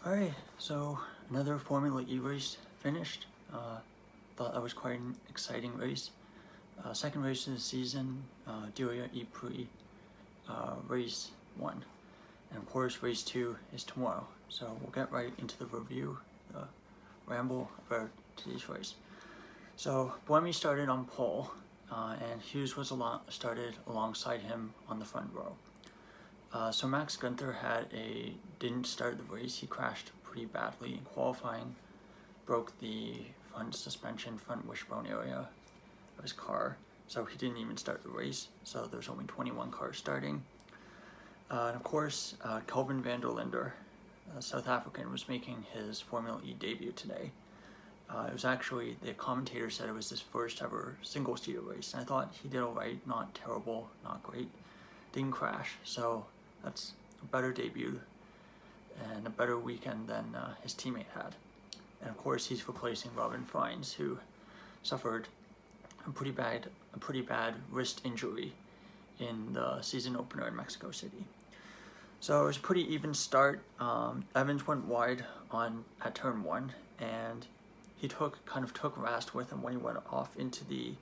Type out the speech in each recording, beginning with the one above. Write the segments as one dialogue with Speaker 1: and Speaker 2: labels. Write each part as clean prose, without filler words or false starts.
Speaker 1: Alright, so another Formula E race finished. Thought that was quite an exciting race. Second race of the season, Diriyah ePrix race 1. And of course race 2 is tomorrow. So we'll get right into the review, the ramble about today's race. So Buemi started on pole, and Hughes was started alongside him on the front row. So Max Gunther didn't start the race. He crashed pretty badly in qualifying, broke the front wishbone area of his car, so he didn't even start the race. So there's only 21 cars starting. And of course, Kelvin van der Linde, a South African, was making his Formula E debut today. It was actually, the commentator said it was his first ever single-seater race, and I thought he did alright, not terrible, not great, didn't crash, so that's a better debut and a better weekend than his teammate had. And of course, he's replacing Robin Fines, who suffered a pretty bad wrist injury in the season opener in Mexico City. So it was a pretty even start. Evans went wide at turn 1, and he kind of took Rast with him when he went off into the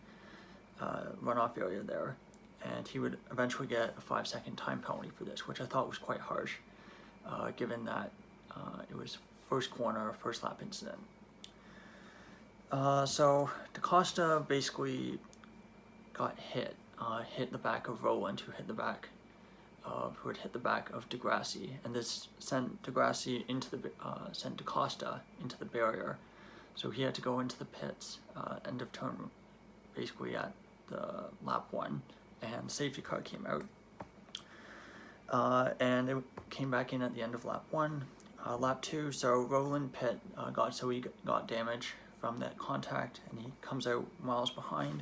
Speaker 1: runoff area there, and he would eventually get a 5-second time penalty for this, which I thought was quite harsh, given that it was first corner, first lap incident. So DaCosta basically got hit the back of Rowland, who had hit the back of Degrassi, and this sent DaCosta into the barrier. So he had to go into the pits, end of turn, basically at the lap 1, and safety car came out. And it came back in at the end of lap 1. Lap 2, so Rowland he got damage from that contact, and he comes out miles behind.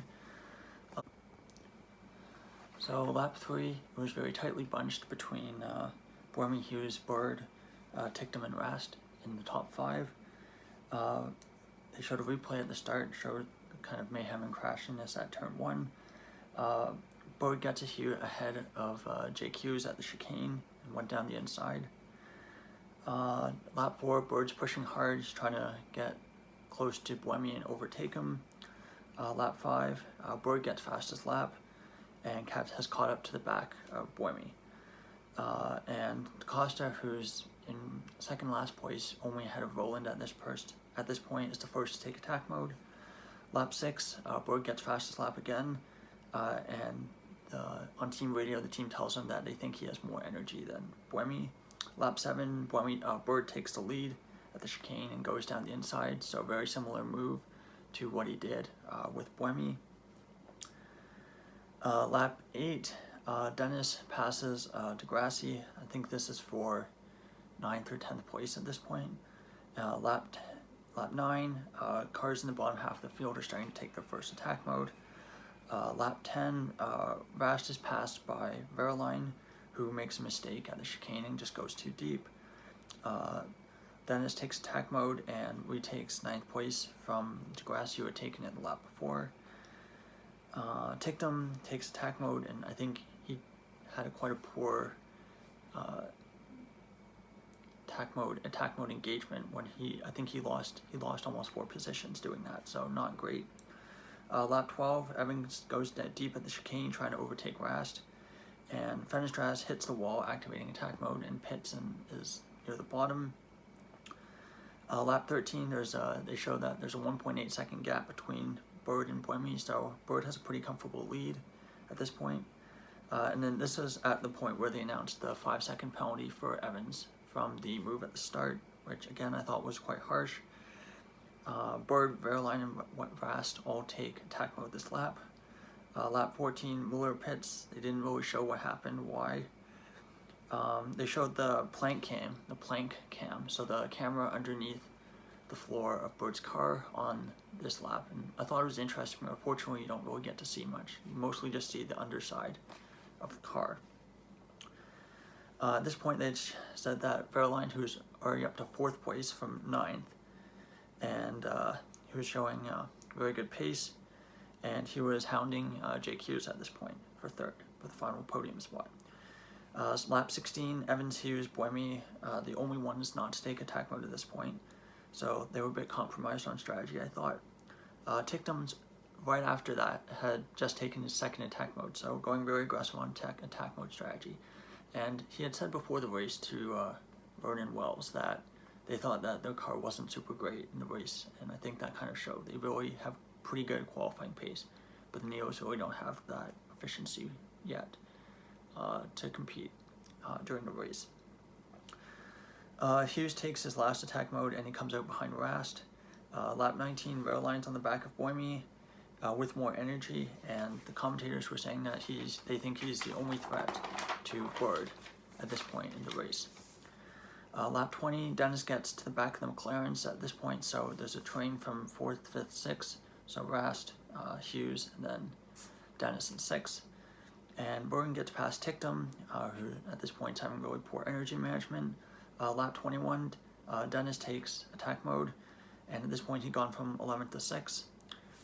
Speaker 1: So lap 3, it was very tightly bunched between Buemi, Hughes, Bird, Ticktum, and Rast in the top 5. They showed a replay at the start, showed kind of mayhem and crashiness at turn 1. Bird got ahead of Jake Hughes at the chicane and went down the inside. Lap 4, Bird's pushing hard, he's trying to get close to Buemi and overtake him. Lap 5, Bird gets fastest lap, and has caught up to the back of Buemi. And Costa, who's in second last place, only ahead of Rowland at this point, is the first to take attack mode. Lap 6, Bird gets fastest lap again, and on team radio, the team tells him that they think he has more energy than Buemi. Lap 7, Bird takes the lead at the chicane and goes down the inside, so very similar move to what he did with Buemi. Lap 8, Dennis passes Degrassi. I think this is for 9th or 10th place at this point. Lap 9, cars in the bottom half of the field are starting to take their first attack mode. Lap 10, Rast is passed by Verline, who makes a mistake at the chicane and just goes too deep. Dennis takes attack mode and retakes 9th place from Degrassi, who had taken it the lap before. Ticktum takes attack mode, and I think he had quite a poor attack mode engagement when I think he lost almost 4 positions doing that, so not great. Lap 12, Evans goes deep at the chicane trying to overtake Rast, and Fenestras hits the wall, activating attack mode, and pits and is near the bottom. Lap 13, they show that there's a 1.8 second gap between Bird and Buemi, so Bird has a pretty comfortable lead at this point. And then this is at the point where they announced the 5-second penalty for Evans from the move at the start, which again I thought was quite harsh. Bird, Verline, and Rast all take attack mode this lap. Lap 14, Muller pits. They didn't really show what happened, why. They showed the plank cam, so the camera underneath the floor of Bird's car on this lap, and I thought it was interesting, but unfortunately you don't really get to see much. You mostly just see the underside of the car. At this point they said that Verline, who's already up to 4th place from 9th, and he was showing very good pace, and he was hounding Jake Hughes at this point for 3rd, for the final podium spot. Lap 16, Evans, Hughes, Buemi, the only ones not to take attack mode at this point. So they were a bit compromised on strategy, I thought. Ticktum's right after that had just taken his second attack mode, so going very aggressive on attack mode strategy. And he had said before the race to Vernon Wells that they thought that their car wasn't super great in the race, and I think that kind of showed. They really have pretty good qualifying pace, but the Neos really don't have that efficiency yet to compete during the race. Hughes takes his last attack mode and he comes out behind Rast. Lap 19, Verline's on the back of Buemi with more energy, and the commentators were saying that they think he's the only threat to Bird at this point in the race. Lap 20, Dennis gets to the back of the McLarens at this point, so there's a train from 4th, 5th, 6th, so Rast, Hughes, and then Dennis in 6th. And Burton gets past Ticktum, who at this point is having really poor energy management. Lap 21, Dennis takes attack mode, and at this point he'd gone from 11th to 6th.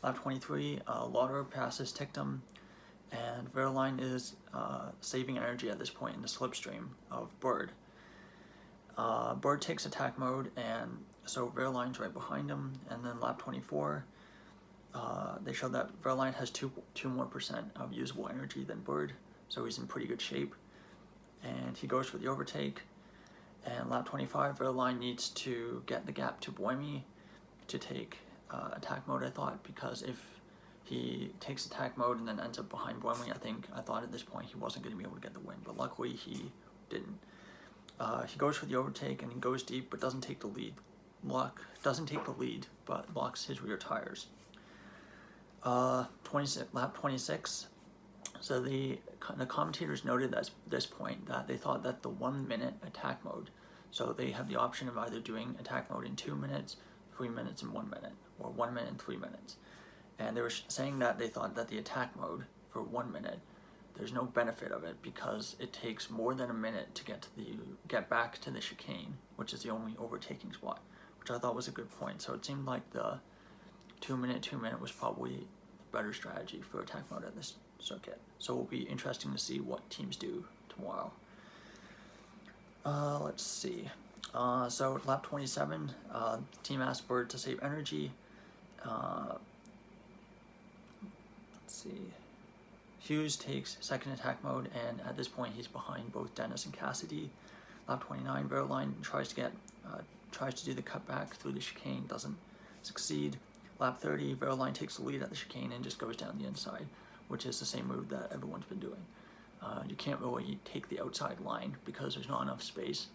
Speaker 1: Lap 23, Lauder passes Ticktum, and Verline is saving energy at this point in the slipstream of Bird. Bird takes attack mode, and so Verline's right behind him. And then lap 24, they show that Verline has 2% more of usable energy than Bird, so he's in pretty good shape. And he goes for the overtake. And lap 25, Verline needs to get the gap to Buemi to take attack mode, I thought, because if he takes attack mode and then ends up behind Buemi, I thought at this point he wasn't going to be able to get the win, but luckily he didn't. He goes for the overtake and he goes deep, but doesn't take the lead. Doesn't take the lead, but locks his rear tires. Lap 26. So the commentators noted at this point that they thought that the 1 minute attack mode, so they have the option of either doing attack mode in 2 minutes, 3 minutes, and 1 minute, or 1 minute and 3 minutes. And they were saying that they thought that the attack mode for 1 minute, there's no benefit of it because it takes more than a minute to get back to the chicane, which is the only overtaking spot, which I thought was a good point. So it seemed like the 2 minute was probably the better strategy for attack mode at this circuit. So it'll be interesting to see what teams do tomorrow. Let's see. So lap 27, team asked Bird to save energy. Let's see. Hughes takes second attack mode, and at this point he's behind both Dennis and Cassidy. Lap 29, Verline tries to do the cutback through the chicane, doesn't succeed. Lap 30, Verline takes the lead at the chicane and just goes down the inside, which is the same move that everyone's been doing. You can't really take the outside line because there's not enough space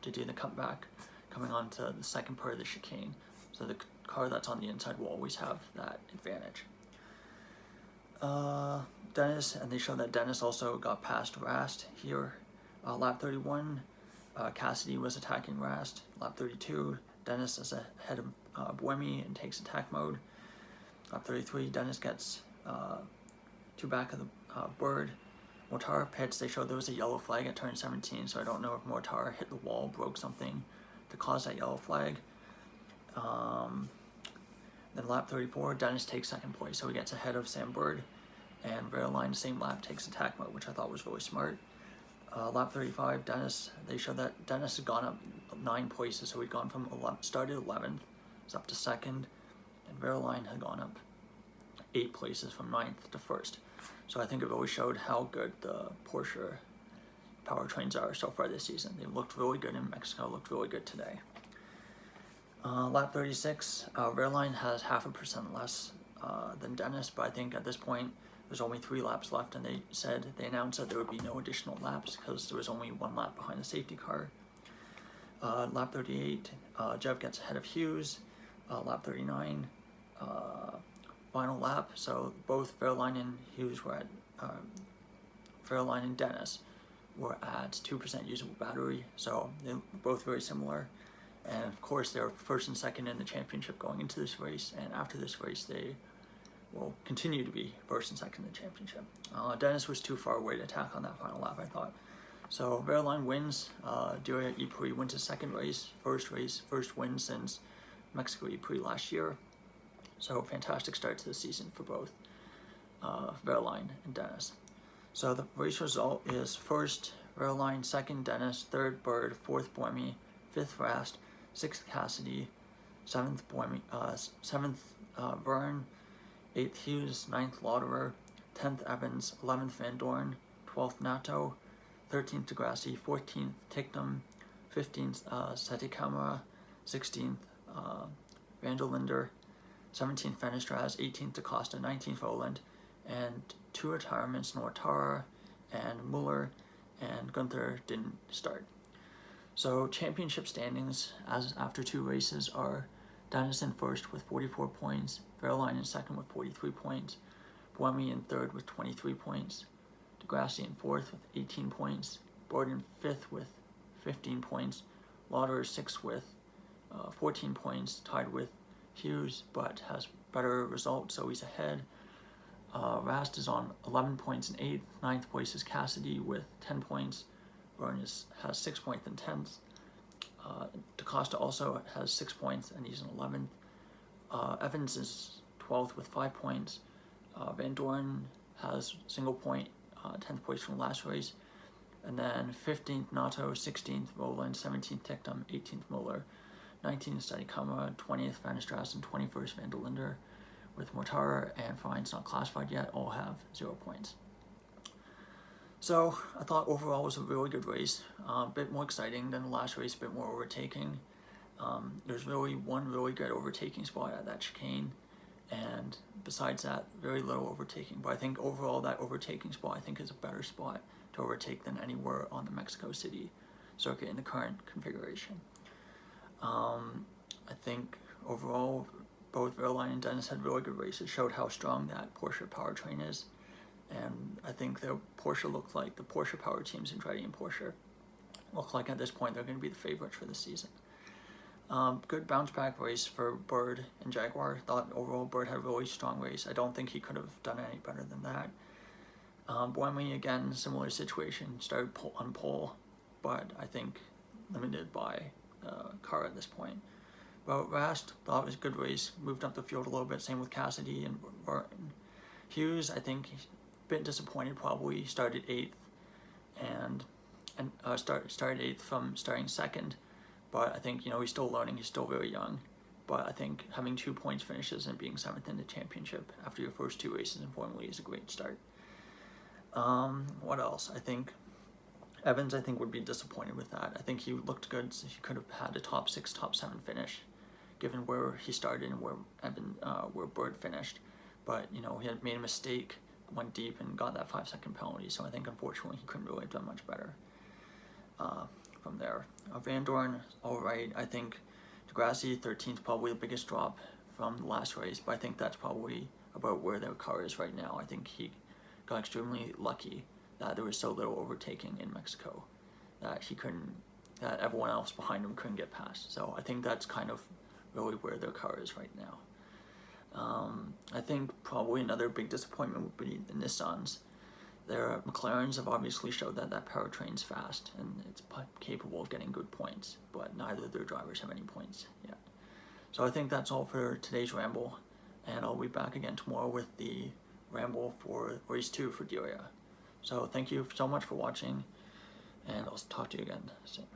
Speaker 1: to do the cutback coming onto the second part of the chicane. So the car that's on the inside will always have that advantage. Dennis, and they show that Dennis also got past Rast here. Lap 31, Cassidy was attacking Rast. Lap 32, Dennis is ahead of Buemi and takes attack mode. Lap 33, Dennis gets to back of the Bird. Mortar pits, they showed there was a yellow flag at turn 17, so I don't know if Mortar hit the wall, broke something to cause that yellow flag. Then lap 34, Dennis takes second place, so he gets ahead of Sam Bird. And Verline, same lap, takes attack mode, which I thought was really smart. Lap 35, Dennis, they showed that Dennis had gone up 9 places, so he'd gone from started 11th, was up to 2nd, and Verline had gone up 8 places from 9th to 1st. So I think it really showed how good the Porsche powertrains are so far this season. They looked really good in Mexico, looked really good today. Lap 36, Verline has 0.5% less than Dennis, but I think at this point there's only 3 laps left, and they announced that there would be no additional laps because there was only 1 lap behind the safety car. Lap 38, Jeff gets ahead of Hughes. Lap 39, final lap, so both Verline and Hughes were at, Verline and Dennis were at 2% usable battery, so they're both very similar. And of course, they're first and second in the championship going into this race, and after this race, they will continue to be first and second in the championship. Dennis was too far away to attack on that final lap, I thought. So Verline wins. Diriyah ePrix wins his second race, first win since Mexico ePrix last year. So fantastic start to the season for both Verline and Dennis. So the race result is first Verline, second Dennis, third Bird, fourth Boemi, fifth Rast, sixth Cassidy, seventh Vern, eighth Hughes, ninth Lauderer, 10th Evans, 11th Van Dorn, 12th Nato, 13th Degrassi, 14th Ticknam, 15th Setikamera, 16th Vanderlinder, 17th Fenestraz, 18th DaCosta, 19th Roland, and two retirements, Nortara and Muller, and Gunther didn't start. So championship standings as after 2 races are Dennis in first with 44 points, Verline in second with 43 points, Boemi in third with 23 points, Degrassi in fourth with 18 points, Bird in fifth with 15 points, Lauderer sixth with 14 points, tied with Hughes, but has better results, so he's ahead. Rast is on 11 points in 8th, 9th place is Cassidy with 10 points, Vern has 6 points in 10th, DaCosta also has 6 points and he's in 11th, Evans is 12th with 5 points, Van Dorn has single point, 10th place from last race, and then 15th Nato, 16th Roland, 17th Ticknam, 18th Muller, 19th Steadicamera, 20th Fenestras, and 21st Vanderlinder, with Mortara and Fine's not classified yet, all have 0 points. So I thought overall it was a really good race, a bit more exciting than the last race, a bit more overtaking. There's really one really good overtaking spot at that chicane, and besides that, very little overtaking. But I think overall that overtaking spot I think is a better spot to overtake than anywhere on the Mexico City circuit in the current configuration. I think overall both Verline and Dennis had really good races, showed how strong that Porsche powertrain is, and I think the Porsche looked like the Porsche power teams, Andretti and Porsche, look like at this point they're going to be the favorites for the season. Good bounce back race for Bird and Jaguar. Thought overall Bird had a really strong race. I don't think he could have done any better than that. Boemi, again, similar situation, started on pole, but I think limited by car at this point. But Rast, thought it was a good race, moved up the field a little bit, same with Cassidy and Burton. Hughes, I think, a bit disappointed probably, started 8th, and started 8th from starting 2nd, but I think, he's still learning, he's still very young, but I think having 2 points finishes and being 7th in the championship after your first 2 races in Formula E is a great start. What else? I think Evans, would be disappointed with that. I think he looked good, so he could have had a top 6, top 7 finish, given where he started and where Bird finished. But, he had made a mistake, went deep, and got that 5-second penalty, so I think, unfortunately, he couldn't really have done much better from there. Van Dorn, all right. I think Degrassi, 13th, probably the biggest drop from the last race, but I think that's probably about where their car is right now. I think he got extremely lucky that there was so little overtaking in Mexico that that everyone else behind him couldn't get past. So I think that's kind of really where their car is right now. I think probably another big disappointment would be the Nissans. Their McLarens have obviously showed that powertrain's fast and it's capable of getting good points, but neither of their drivers have any points yet. So I think that's all for today's Ramble, and I'll be back again tomorrow with the Ramble for race 2 for Diriyah. So thank you so much for watching, and I'll talk to you again soon.